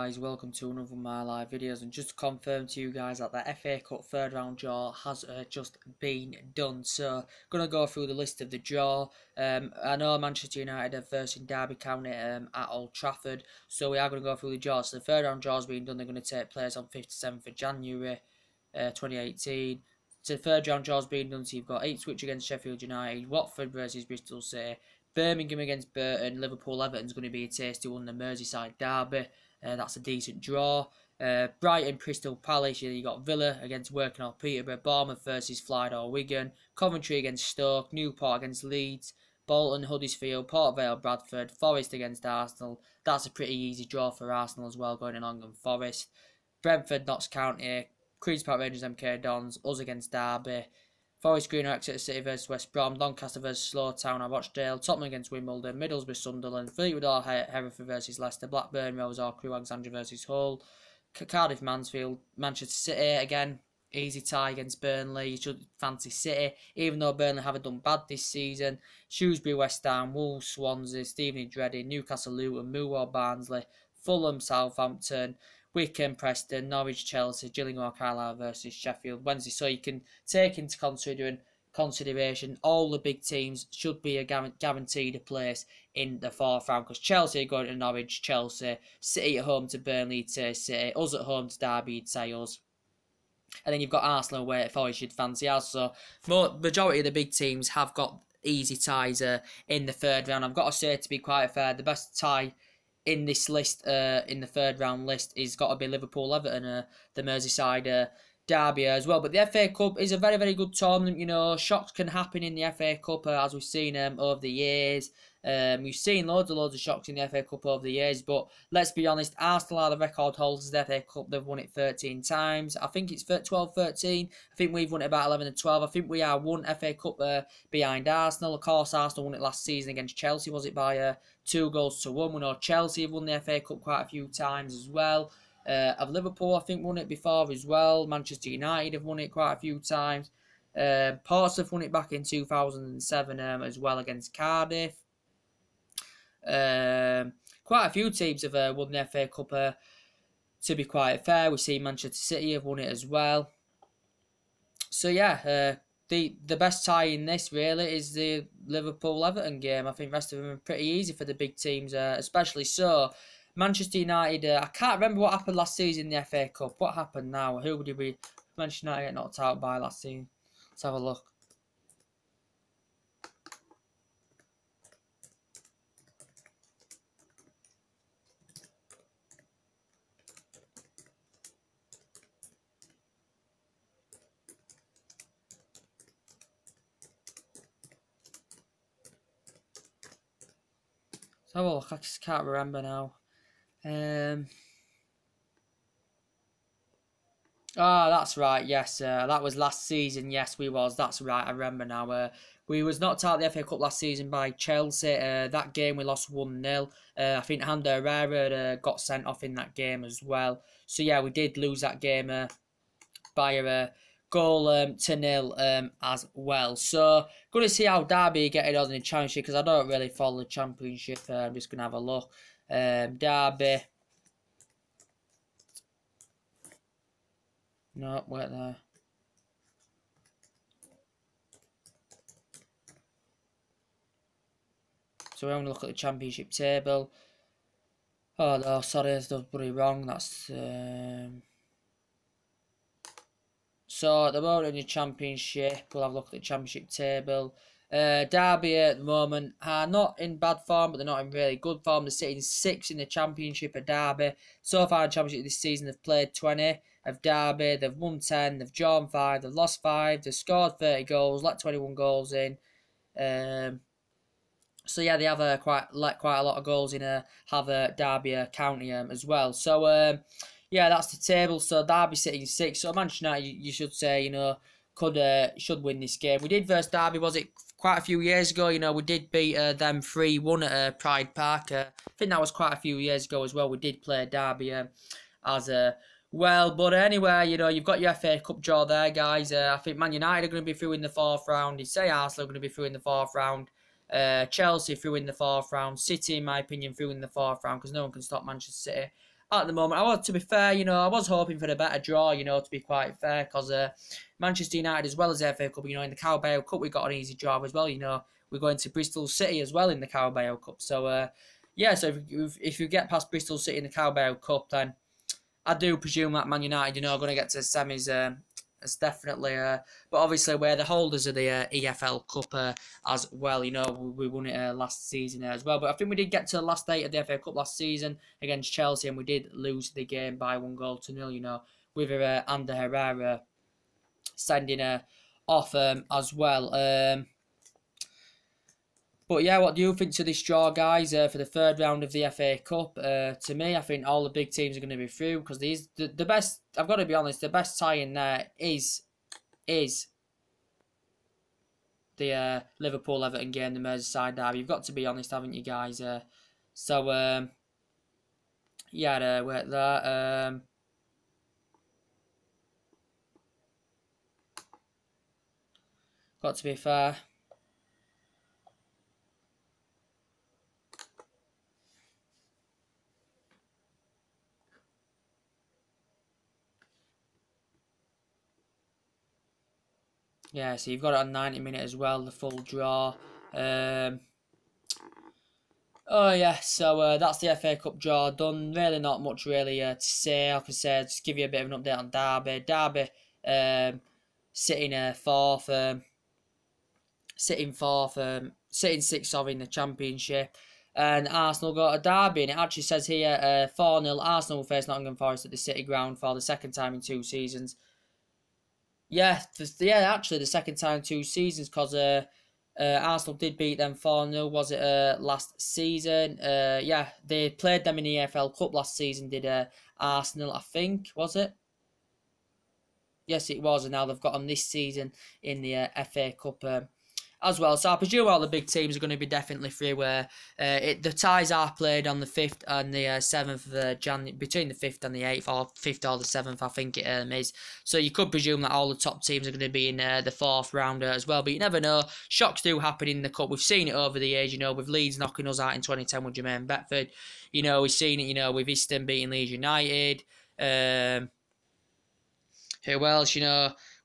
Guys, welcome to another of my live videos, and just to confirm to you guys that the FA Cup third round draw has just been done. So gonna go through the list of the draw. I know Manchester United are versing Derby County at Old Trafford, so we are going to go through the draw. So the third round draw has been done. They're going to take place on 5th to 7th of January 2018. So the third round draw has been done. So you've got Ipswich against Sheffield United, Watford versus Bristol City, Birmingham against Burton, Liverpool Everton's going to be a tasty one, the Merseyside derby. That's a decent draw. Brighton, Crystal Palace, you got Villa against Working or Peterborough, Bournemouth versus Clyde or Wigan, Coventry against Stoke, Newport against Leeds, Bolton, Huddersfield, Port Vale, Bradford, Forest against Arsenal. That's a pretty easy draw for Arsenal as well, going along on Forest. Brentford, Notts County, Queen's Park Rangers, MK Dons, us against Derby. Forest Green or Exeter City versus West Brom, Doncaster versus Slowtown or Rochdale, Tottenham against Wimbledon, Middlesbrough Sunderland, Fleetwood or Hereford versus Leicester, Blackburn Rovers or Crewe Alexandria versus Hull, Cardiff Mansfield, Manchester City again, easy tie against Burnley. You should fancy City, even though Burnley haven't done bad this season. Shrewsbury West Ham, Wolves Swansea, Stevenage Reading, Newcastle Luton, Millwall Barnsley, Fulham Southampton, Wycombe, Preston, Norwich, Chelsea, Gillingham, Carlisle versus Sheffield Wednesday. So you can take into consideration all the big teams should be guaranteed a place in the fourth round, because Chelsea are going to Norwich, Chelsea, City at home to Burnley, to City, us at home to Derby, you'd say us. And then you've got Arsenal away at Forest, you'd fancy us. So majority of the big teams have got easy ties in the third round. I've got to say, to be quite fair, the best tie in this list, in the third round list, is got to be Liverpool Everton, the Merseyside derby as well. But the FA Cup is a very, very good tournament. You know, shocks can happen in the FA Cup, as we've seen over the years. We've seen loads of shocks in the FA Cup over the years, but let's be honest, Arsenal are the record holders of the FA Cup. They've won it 13 times. I think it's 12-13. I think we've won it about 11 and 12. I think we are one FA Cup behind Arsenal. Of course, Arsenal won it last season against Chelsea, was it, by 2-1. We know Chelsea have won the FA Cup quite a few times as well. Have Liverpool, I think, won it before as well. Manchester United have won it quite a few times. Portsmouth won it back in 2007 as well against Cardiff. Quite a few teams have won the FA Cup, to be quite fair. We see Manchester City have won it as well. So yeah, the best tie in this really is the Liverpool-Everton game. I think the rest of them are pretty easy for the big teams, especially so. Manchester United, I can't remember what happened last season in the FA Cup. What happened now? Who did we Manchester United get knocked out by last season? Let's have a look. Let's have a look. I just can't remember now. That's right. Yes, that was last season. Yes, we was. That's right. I remember now. We was knocked out of the FA Cup last season by Chelsea. That game we lost 1-0. I think Ander Herrera got sent off in that game as well. So yeah, we did lose that game by a goal to 0 as well. So going to see how Derby getting on in the Championship, because I don't really follow the Championship. I'm just going to have a look. Derby. No, wait there. So we're going to look at the Championship table. Oh no, sorry, that's pretty wrong. That's so at the moment in the Championship, we'll have a look at the Championship table. Derby at the moment are not in bad form, but they're not in really good form. They're sitting 6th in the Championship at Derby. So far in the Championship this season, they've played 20 of Derby. They've won 10, they've drawn 5, they've lost 5, they've scored 30 goals, let 21 goals in. So yeah, they have let quite a lot of goals in Derby County as well. So yeah, that's the table. So Derby sitting 6th. So Manchester United, you should say, you know, should win this game. We did versus Derby, was it quite a few years ago? You know, we did beat them 3-1 at Pride Park. I think that was quite a few years ago as well. We did play Derby as well. But anyway, you know, you've got your FA Cup draw there, guys. I think Man United are going to be through in the 4th round. You say Arsenal are going to be through in the 4th round. Chelsea through in the 4th round. City, in my opinion, through in the 4th round, because no one can stop Manchester City. at the moment. To be fair, I was hoping for a better draw, to be quite fair, because Manchester United, as well as the FA Cup, in the Carabao Cup, we got an easy job as well, We're going to Bristol City as well in the Carabao Cup. So, yeah, so if you get past Bristol City in the Carabao Cup, then I do presume that Man United, are going to get to the semis. It's definitely, but obviously we're the holders of the EFL Cup as well. We won it last season as well. But I think we did get to the last 8 of the FA Cup last season against Chelsea, and we did lose the game by 1-0. With Ander Herrera sending off as well. But yeah, what do you think to this draw, guys, for the 3rd round of the FA Cup? To me, I think all the big teams are going to be through, because the best, I've got to be honest, the best tie in there is the Liverpool-Everton game, the Merseyside derby. You've got to be honest, haven't you, guys? Yeah, we're at that. Got to be fair. Yeah, so you've got it on 90-minute as well, the full draw. Oh yeah, so that's the FA Cup draw done. Really not much really to say. Like I said, just give you a bit of an update on Derby. Derby sitting 4th, sitting 6th in the Championship. And Arsenal got a derby, and it actually says here 4-0 Arsenal will face Nottingham Forest at the City Ground for the 2nd time in 2 seasons. Yeah, actually the 2nd time in 2 seasons, because Arsenal did beat them 4-0, was it last season? Yeah, they played them in the EFL Cup last season, did Arsenal, I think, was it? Yes, it was, and now they've got them this season in the FA Cup as well. So I presume all the big teams are going to be definitely through. The ties are played on the 5th and the 7th of January, between the 5th and the 8th, or 5th or the 7th, I think it is. So you could presume that all the top teams are going to be in the 4th round as well. But you never know. Shocks do happen in the Cup. We've seen it over the years, with Leeds knocking us out in 2010 with Jermaine Beckford. We've seen it, with Easton beating Leeds United. Who else,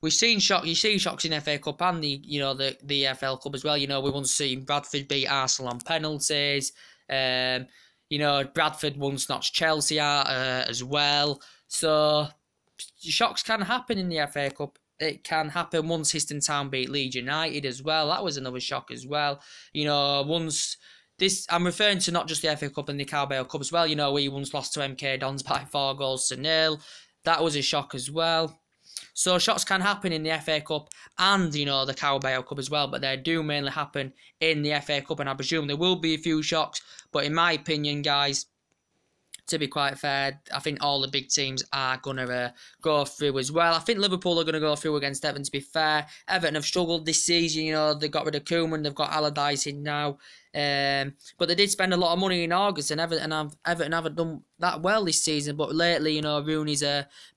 We've seen shocks. You see shocks in FA Cup and the EFL Cup as well. We once seen Bradford beat Arsenal on penalties. Bradford once notched Chelsea out as well. So shocks can happen in the FA Cup. It can happen. Once Histon Town beat Leeds United as well. That was another shock as well. Once this, I'm referring to not just the FA Cup and the Carabao Cup as well. We once lost to MK Dons by 4-0. That was a shock as well. So shocks can happen in the FA Cup and, the Carabao Cup as well. But they do mainly happen in the FA Cup. And I presume there will be a few shocks. But in my opinion, guys, to be quite fair, I think all the big teams are going to go through as well. I think Liverpool are going to go through against Everton, to be fair. Everton have struggled this season. They got rid of Koeman. They've got Allardyce in now. But they did spend a lot of money in August, and Everton haven't done that well this season. But lately, Rooney's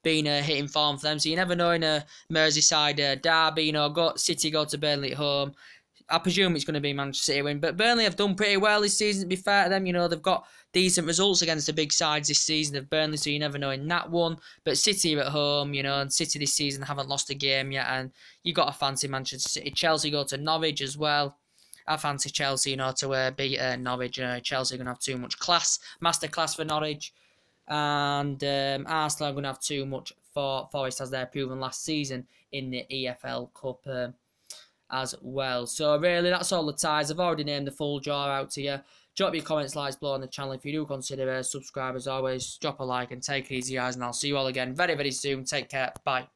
been hitting form for them. So you never know in a Merseyside derby. City go to Burnley at home. I presume it's going to be Manchester City win. But Burnley have done pretty well this season, to be fair to them. They've got decent results against the big sides this season of Burnley, so you never know in that one. But City are at home, and City this season haven't lost a game yet, and you got to fancy Manchester City. Chelsea go to Norwich as well. I fancy Chelsea, to beat Norwich. Chelsea are going to have too much class, masterclass for Norwich. And Arsenal are going to have too much for Forest, as they're proven last season in the EFL Cup as well. So really, that's all the ties. I've already named the full draw out to you. Drop your comments, likes below on the channel. If you do consider subscribe, as always, drop a like and take it easy, guys. And I'll see you all again very, very soon. Take care. Bye.